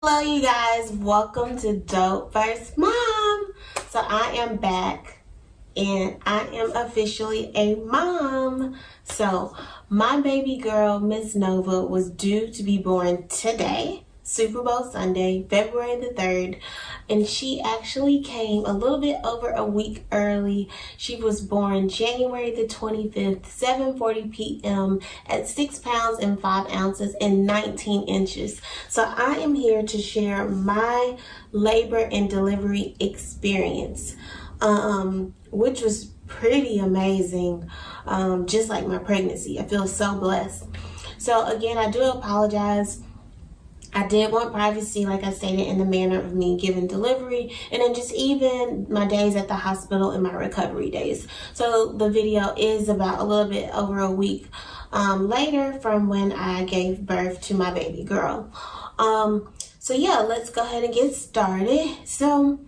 Hello you guys, welcome to Dope First Mom. So I am back and I am officially a mom. So my baby girl, Miss Nova, was due to be born today, Super Bowl Sunday, February the 3rd, and she actually came a little bit over a week early. She was born January the 25th, 7:40 p.m. at 6 pounds and 5 ounces and 19 inches. So I am here to share my labor and delivery experience, which was pretty amazing, just like my pregnancy. I feel so blessed. So again, I do apologize. I did want privacy, like I stated, in the manner of me giving delivery, and then just even my days at the hospital and my recovery days. So the video is about a little bit over a week later from when I gave birth to my baby girl. So yeah, let's go ahead and get started. So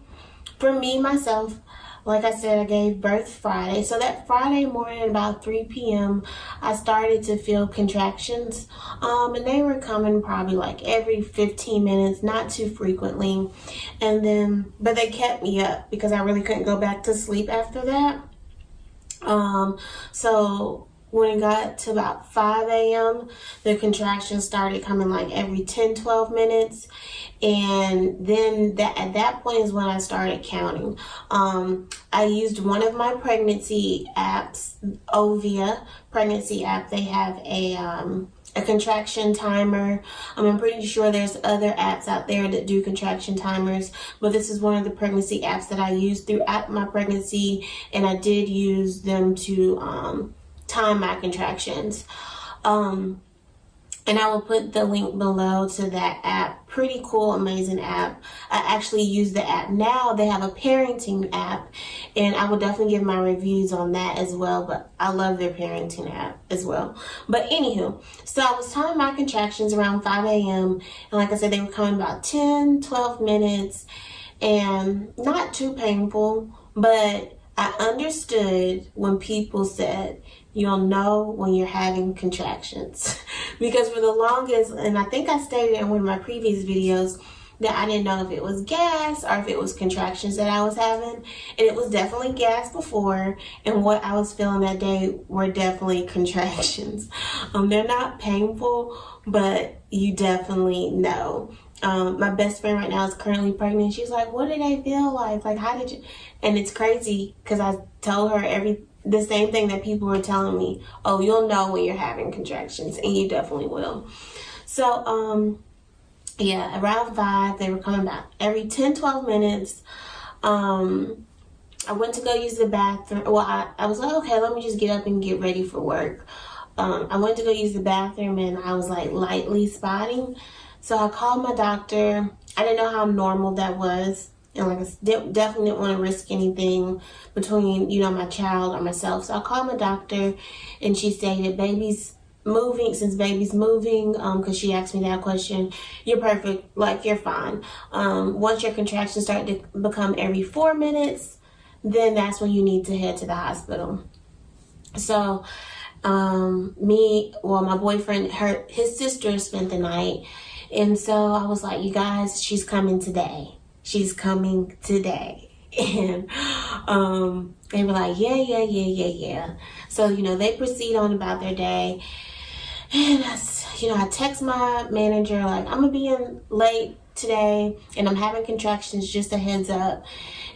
for me, myself, like I said, I gave birth Friday. So that Friday morning at about 3 p.m., I started to feel contractions. And they were coming probably like every 15 minutes, not too frequently. But they kept me up because I really couldn't go back to sleep after that. So when it got to about 5 a.m., the contractions started coming like every 10-12 minutes. And then at that point is when I started counting. I used one of my pregnancy apps, Ovia pregnancy app. They have a contraction timer. I'm pretty sure there's other apps out there that do contraction timers, but this is one of the pregnancy apps that I used throughout my pregnancy, and I did use them to time my contractions. And I will put the link below to that app. Pretty cool, amazing app. I actually use the app now. They have a parenting app, and I will definitely give my reviews on that as well, but I love their parenting app as well. But anywho, so I was timing my contractions around 5 a.m. and like I said, they were coming about 10-12 minutes and not too painful, but I understood when people said, you'll know when you're having contractions. Because for the longest, and I think I stated in one of my previous videos, that I didn't know if it was gas or if it was contractions that I was having. And it was definitely gas before, and what I was feeling that day were definitely contractions. They're not painful, but you definitely know. My best friend right now is currently pregnant. She's like, what did they feel like? Like, how did you? And it's crazy because I told her the same thing that people were telling me. Oh, you'll know when you're having contractions, and you definitely will. So, yeah, around 5, they were coming back every 10-12 minutes. I went to go use the bathroom. Well, I was like, okay, let me just get up and get ready for work. I went to go use the bathroom, and I was like lightly spotting. So I called my doctor. I didn't know how normal that was. And like I definitely didn't want to risk anything between, my child or myself. So I called my doctor, and she stated, baby's moving. Since baby's moving, because she asked me that question, you're perfect, like you're fine. Once your contractions start to become every 4 minutes, then that's when you need to head to the hospital. So my boyfriend, his sister spent the night. And so I was like, you guys, she's coming today. She's coming today. And they were like, yeah. So, they proceed on about their day. And I text my manager, like, I'm going to be in late today, and I'm having contractions, just a heads up.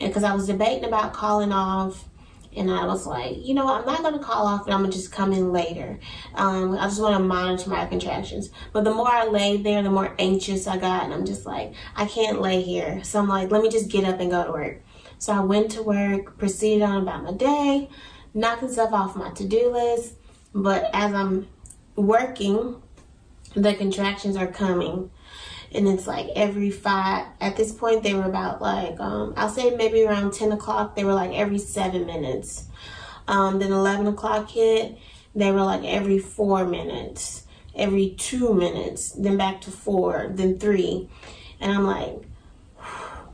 And because I was debating about calling off, and I was like, I'm not going to call off, but I'm going to just come in later. I just want to monitor my contractions. But the more I laid there, the more anxious I got. And I'm just like, I can't lay here. So I'm like, let me just get up and go to work. So I went to work, proceeded on about my day, knocking stuff off my to-do list. But as I'm working, the contractions are coming. And it's like every 5, at this point they were about like, I'll say maybe around 10 o'clock, they were like every 7 minutes. Then 11 o'clock hit, they were like every 4 minutes, every 2 minutes, then back to 4, then 3. And I'm like,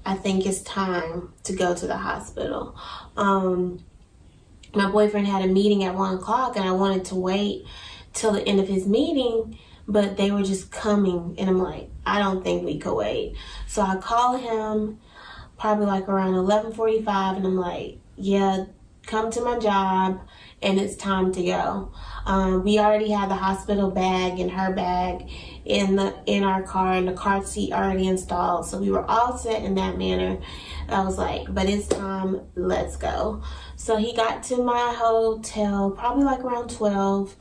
I think it's time to go to the hospital. My boyfriend had a meeting at 1 o'clock, and I wanted to wait till the end of his meeting, but they were just coming, and I'm like, I don't think we could wait. So I call him probably like around 11:45, and I'm like, yeah, come to my job, and it's time to go. We already had the hospital bag and her bag in our car, and the car seat already installed, so we were all set in that manner. I was like, but it's time, let's go. So he got to my hotel probably like around 12,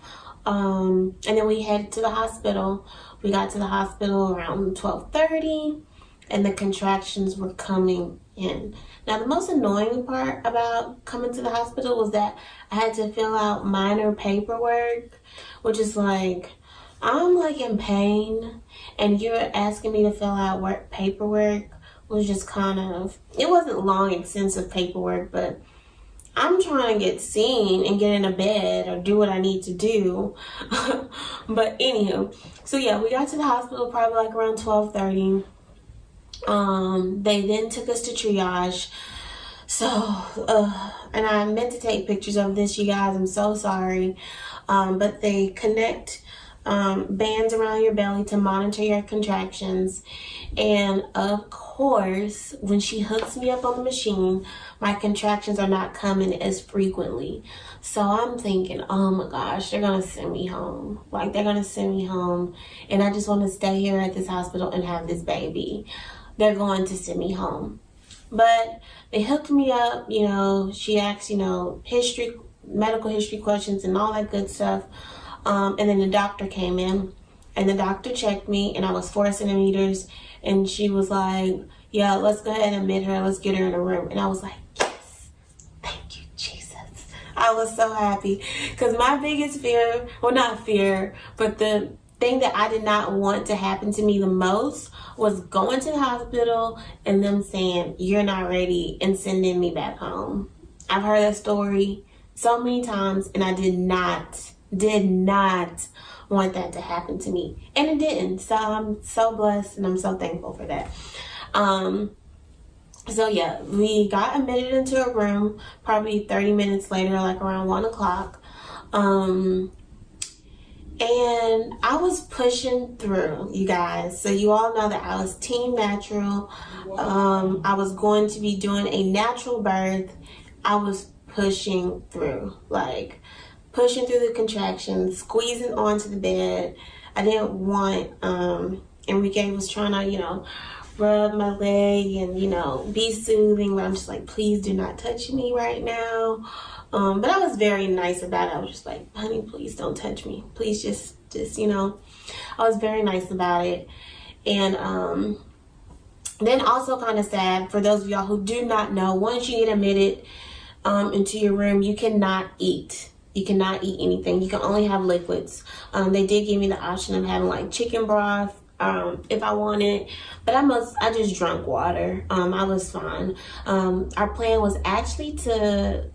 and then we headed to the hospital. We got to the hospital around 12:30, and the contractions were coming in. Now, the most annoying part about coming to the hospital was that I had to fill out minor paperwork, which is like, I'm like in pain, and you're asking me to fill out paperwork. Was just kind of, it wasn't long, extensive paperwork, but I'm trying to get seen and get in a bed or do what I need to do. But anywho, so yeah, we got to the hospital probably like around 12:30. They then took us to triage. So, and I meant to take pictures of this, you guys. I'm so sorry. But they connect bands around your belly to monitor your contractions. And of course, when she hooks me up on the machine, my contractions are not coming as frequently. So I'm thinking, oh my gosh, they're going to send me home. Like, they're going to send me home. And I just want to stay here at this hospital and have this baby. They're going to send me home. But they hooked me up, you know, she asked, you know, medical history questions and all that good stuff. And then the doctor came in, and the doctor checked me, and I was 4 centimeters, and she was like, yeah, let's go ahead and admit her. Let's get her in a room. And I was like, yes, thank you, Jesus. I was so happy, because my biggest fear, well, not fear, but the thing that I did not want to happen to me the most was going to the hospital and them saying, you're not ready, and sending me back home. I've heard that story so many times, and I did not want that to happen to me, and it didn't. So I'm so blessed, and I'm so thankful for that. So yeah, we got admitted into a room probably 30 minutes later, like around 1 o'clock. And I was pushing through, you guys. So you all know that I was team natural. I was going to be doing a natural birth. I was pushing through, like pushing through the contractions, squeezing onto the bed. I didn't want, Enrique was trying to, you know, rub my leg and, you know, be soothing, but I'm just like, please do not touch me right now. But I was very nice about it. I was just like, honey, please don't touch me. Please just, you know, I was very nice about it. And then also kind of sad for those of y'all who do not know, once you get admitted into your room, you cannot eat. You cannot eat anything. You can only have liquids. They did give me the option of having like chicken broth if I wanted, but I just drank water. I was fine. Our plan was actually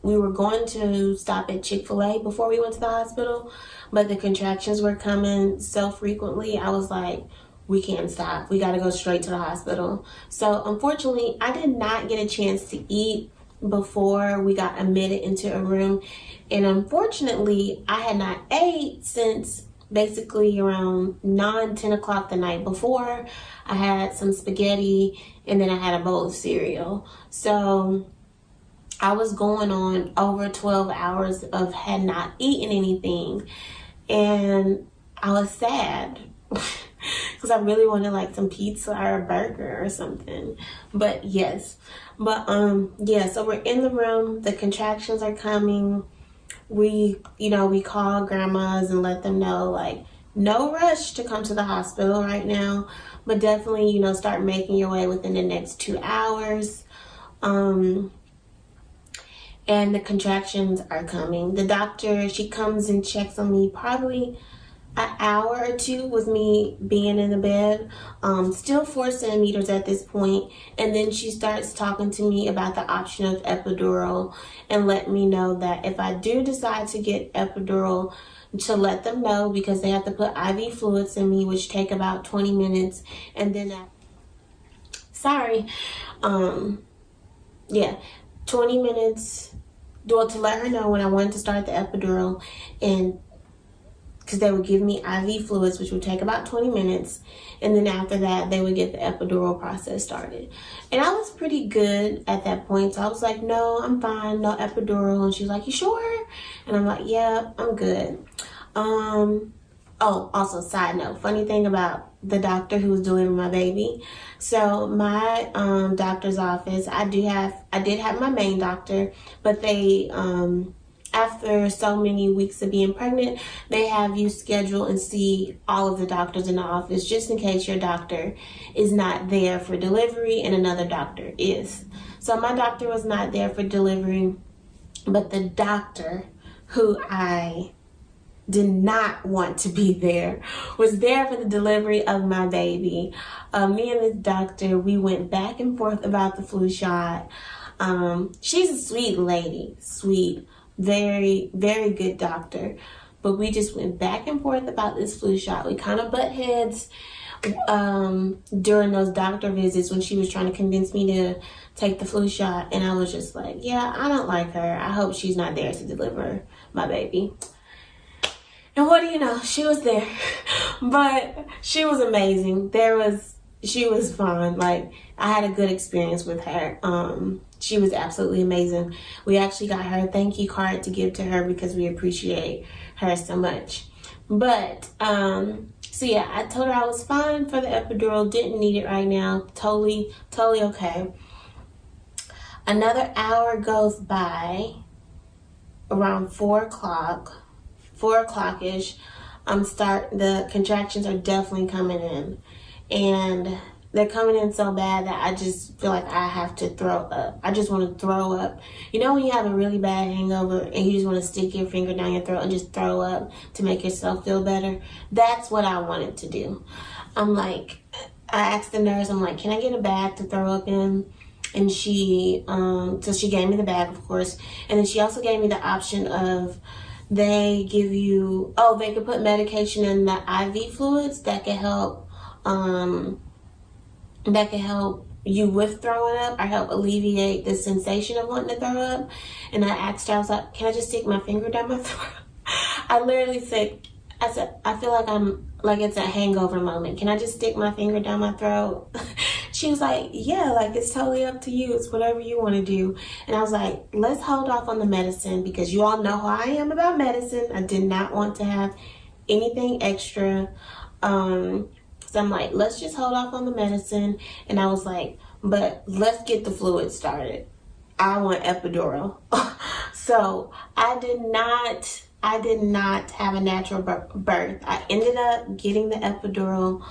we were going to stop at Chick-fil-A before we went to the hospital, but the contractions were coming so frequently. I was like, we can't stop. We got to go straight to the hospital. So unfortunately, I did not get a chance to eat before we got admitted into a room. And unfortunately, I had not ate since basically around 9-10 o'clock the night before. I had some spaghetti, and then I had a bowl of cereal. So I was going on over 12 hours of had not eaten anything, and I was sad because I really wanted like some pizza or a burger or something. But yes, but yeah, so we're in the room, the contractions are coming. We call grandmas and let them know, like, no rush to come to the hospital right now, but definitely, start making your way within the next 2 hours. And the contractions are coming. The doctor, she comes and checks on me probably an hour or two with me being in the bed, still 4 centimeters at this point, and then she starts talking to me about the option of epidural and let me know that if I do decide to get epidural, to let them know, because they have to put IV fluids in me, which take about 20 minutes, and then 20 minutes to let her know when I wanted to start the epidural. And because they would give me IV fluids, which would take about 20 minutes. And then after that, they would get the epidural process started. And I was pretty good at that point. So I was like, no, I'm fine. No epidural. And she's like, you sure? And I'm like, yeah, I'm good. Oh, also side note, funny thing about the doctor who was delivering my baby. So my doctor's office, I did have my main doctor, but they after so many weeks of being pregnant, they have you schedule and see all of the doctors in the office just in case your doctor is not there for delivery and another doctor is. So my doctor was not there for delivery, but the doctor who I did not want to be there was there for the delivery of my baby. Me and this doctor, we went back and forth about the flu shot. She's a sweet lady, sweet, very, very good doctor. But we just went back and forth about this flu shot. We kind of butt heads during those doctor visits when she was trying to convince me to take the flu shot. And I was just like, yeah, I don't like her. I hope she's not there to deliver my baby. And what do you know? She was there. But she was amazing. She was fun. Like, I had a good experience with her. She was absolutely amazing. We actually got her a thank you card to give to her because we appreciate her so much. But, so yeah, I told her I was fine for the epidural. Didn't need it right now. Totally okay. Another hour goes by, around 4 o'clock-ish. The contractions are definitely coming in. And they're coming in so bad that I just feel like I have to throw up. I just want to throw up. You know when you have a really bad hangover and you just want to stick your finger down your throat and just throw up to make yourself feel better? That's what I wanted to do. I asked the nurse, I'm like, can I get a bag to throw up in? And so she gave me the bag, of course. And then she also gave me the option of, they could put medication in the IV fluids that could help you with throwing up or help alleviate the sensation of wanting to throw up. And I asked her, I was like, can I just stick my finger down my throat? I literally said, I feel like it's a hangover moment. Can I just stick my finger down my throat? She was like, yeah, like it's totally up to you. It's whatever you want to do. And I was like, let's hold off on the medicine because you all know how I am about medicine. I did not want to have anything extra. So I'm like, let's just hold off on the medicine. And I was like, but let's get the fluid started. I want epidural. So I did not have a natural birth. I ended up getting the epidural,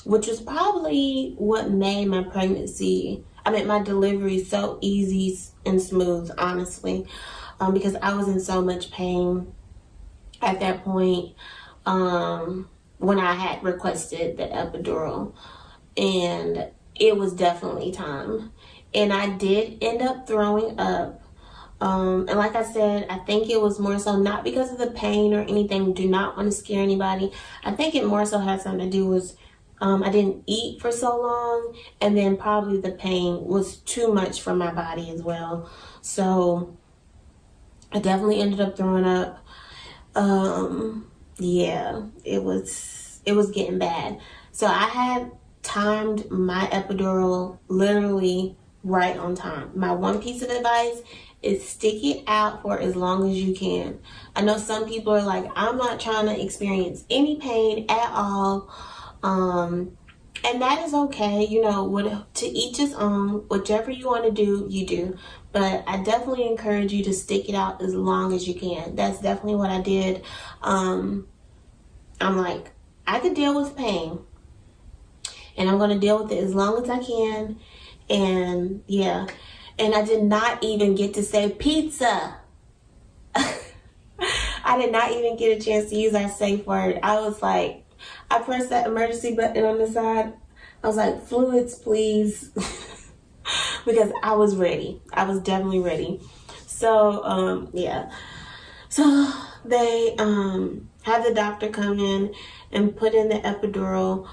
which was probably what made my delivery so easy and smooth, honestly, because I was in so much pain at that point when I had requested the epidural, and it was definitely time. And I did end up throwing up. And like I said, I think it was more so not because of the pain or anything. Do not want to scare anybody. I think it more so had something to do with I didn't eat for so long, and then probably the pain was too much for my body as well. So I definitely ended up throwing up. Yeah, it was getting bad. So I had timed my epidural literally right on time. My one piece of advice is stick it out for as long as you can. I know some people are like, I'm not trying to experience any pain at all. And that is okay. You know, to each his own. Whichever you want to do, you do. But I definitely encourage you to stick it out as long as you can. That's definitely what I did. I'm like, I could deal with pain, and I'm going to deal with it as long as I can. And yeah, and I did not even get to say pizza. I did not even get a chance to use our safe word. I was like, I pressed that emergency button on the side. I was like, fluids, please. Because I was ready. I was definitely ready. So, yeah. So they had the doctor come in and put in the epidural,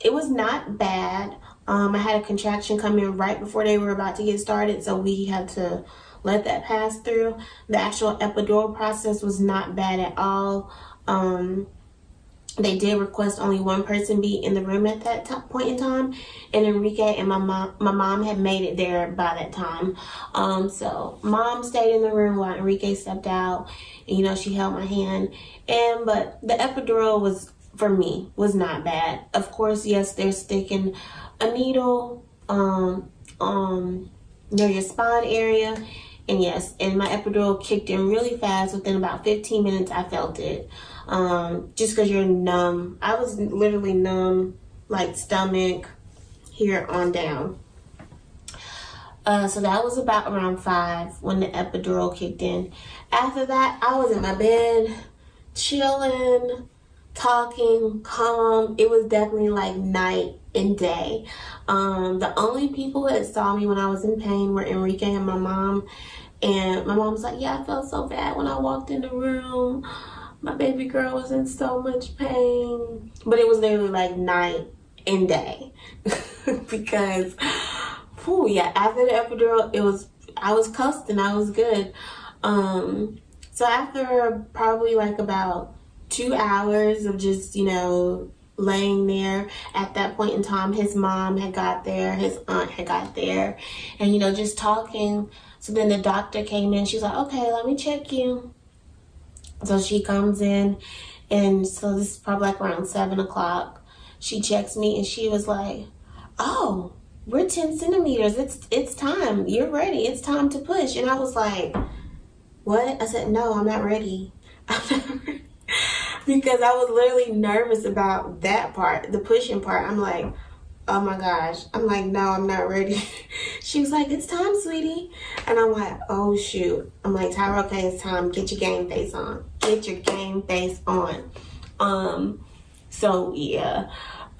it was not bad. I had a contraction come in right before they were about to get started, so we had to let that pass through. The actual epidural process was not bad at all. They did request only one person be in the room at that point in time, and Enrique and my mom had made it there by that time. So mom stayed in the room while Enrique stepped out, and she held my hand. But the epidural was not bad. Of course, yes, they're sticking a needle near your spine area, and yes, and my epidural kicked in really fast. Within about 15 minutes, I felt it. Just because you're numb. I was literally numb, like stomach here on down. So that was about around 5 when the epidural kicked in. After that, I was in my bed, chilling, talking, calm. It was definitely like night and day. The only people that saw me when I was in pain were Enrique and my mom. And my mom was like, yeah, I felt so bad when I walked in the room. My baby girl was in so much pain. But it was literally like night and day. Because, after the epidural, I was cussed and I was good. So after probably like about 2 hours of just, laying there, at that point in time, his mom had got there, his aunt had got there, and, just talking. So then the doctor came in. She's like, okay, let me check you. So she comes in, and so this is probably like around 7 o'clock. She checks me, and she was like, oh, we're 10 centimeters. It's time. You're ready. It's time to push. And I was like, what? I said, no, I'm not ready. Because I was literally nervous about that part, the pushing part. I'm like, oh my gosh. I'm like, no, I'm not ready. She was like, it's time, sweetie. And I'm like, oh shoot. I'm like, Tyra, okay, it's time. Get your game face on. Get your game face on.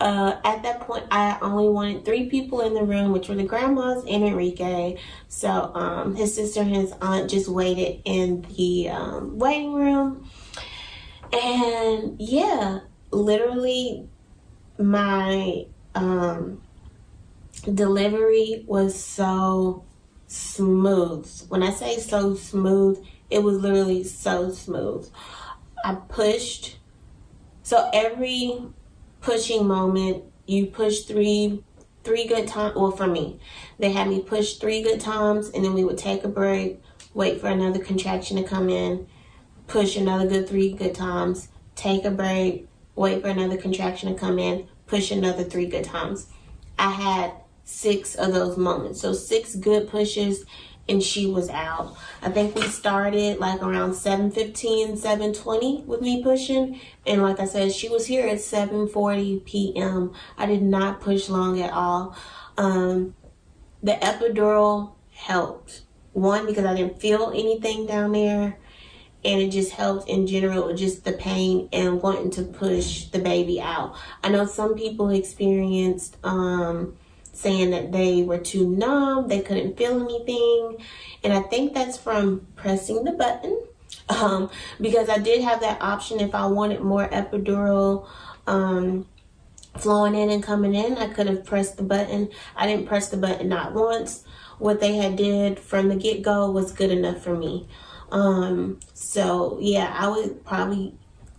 At that point, I only wanted 3 people in the room, which were the grandmas and Enrique. So his sister and his aunt just waited in the waiting room. And literally my delivery was so smooth. When I say so smooth, it was literally so smooth. I pushed. So every pushing moment, you push three good times. Well, for me, they had me push 3 good times, and then we would take a break, wait for another contraction to come in, push another 3 good times, take a break, wait for another contraction to come in, push another 3 good times. I had 6 of those moments. So 6 good pushes, and she was out. I think we started like around 7:15, 7:20 with me pushing. And like I said, she was here at 7:40 p.m. I did not push long at all. The epidural helped. One, because I didn't feel anything down there. And it just helped in general with just the pain and wanting to push the baby out. I know some people experienced saying that they were too numb, they couldn't feel anything. And I think that's from pressing the button. Because I did have that option if I wanted more epidural flowing in and coming in. I could have pressed the button. I didn't press the button not once. What they had did from the get-go was good enough for me. I would probably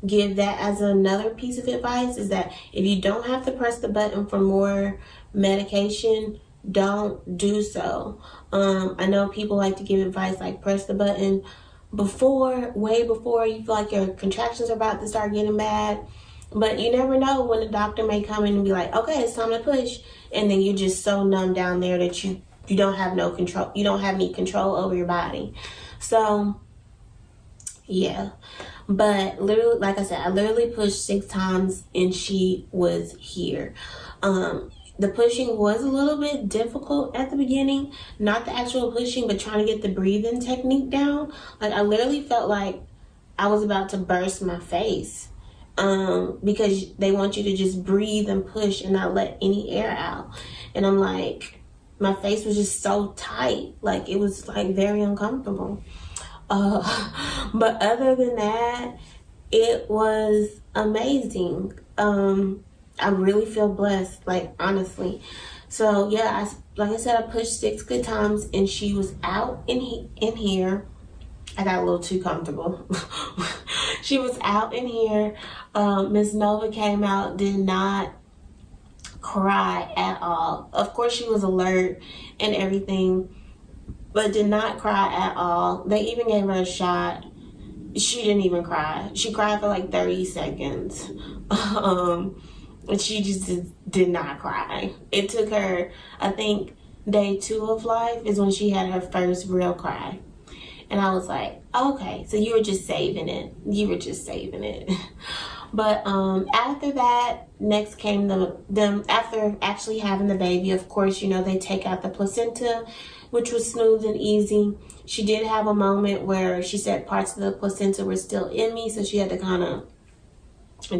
give that as another piece of advice, is that if you don't have to press the button for more medication, don't do so. I know people like to give advice like press the button way before you feel like your contractions are about to start getting bad. But you never know when the doctor may come in and be like, okay, it's time to push. And then you're just so numb down there that you don't have no control. You don't have any control over your body. So, but literally, like I said, I literally pushed 6 times and she was here. The pushing was a little bit difficult at the beginning, not the actual pushing, but trying to get the breathing technique down. Like I literally felt like I was about to burst my face, because they want you to just breathe and push and not let any air out. And I'm like, my face was just so tight, like it was like very uncomfortable. But other than that, it was amazing. I really feel blessed, like honestly. So yeah, like I said, I pushed 6 good times, and she was out in here. I got a little too comfortable. She was out in here. Miss Nova came out, did not cry at all. Of course, she was alert and everything, but did not cry at all. They even gave her a shot. She didn't even cry. She cried for like 30 seconds. And she just did not cry. It took her, I think, day 2 of life is when she had her first real cry. And I was like, okay, so you were just saving it. You were just saving it. But after that, next came them after actually having the baby. Of course, you know, they take out the placenta, which was smooth and easy. She did have a moment where she said parts of the placenta were still in me, so she had to kind of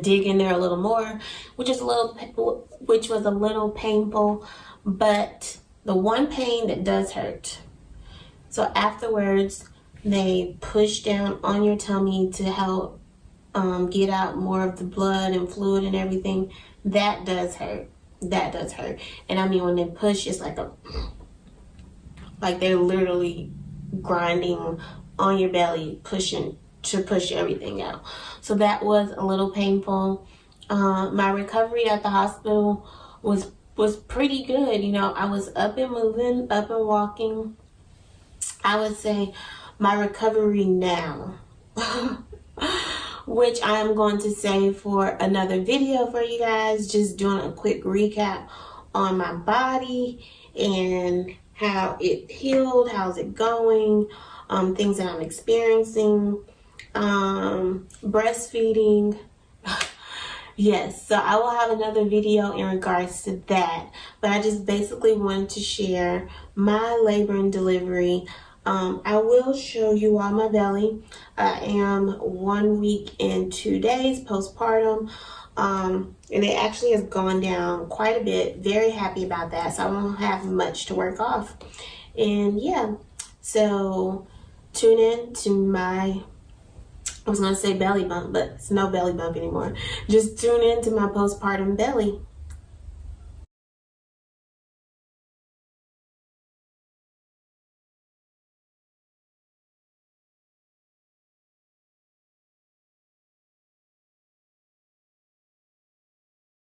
dig in there a little more, which was a little painful. But the one pain that does hurt. So afterwards, they push down on your tummy to help get out more of the blood and fluid and everything. That does hurt. That does hurt. And I mean, when they push, it's like they're literally grinding on your belly, pushing to push everything out. So that was a little painful. My recovery at the hospital was pretty good. You know, I was up and moving, up and walking. I would say my recovery now, which I am going to save for another video for you guys, just doing a quick recap on my body and how it healed, how's it going, things that I'm experiencing, breastfeeding. Yes, so I will have another video in regards to that, but I just basically wanted to share my labor and delivery. I will show you all my belly. I am 1 week and 2 days postpartum, and it actually has gone down quite a bit. Very happy about that, so I won't have much to work off. And yeah, so tune in to my, I was gonna say belly bump, but it's no belly bump anymore. Just tune in to my postpartum belly.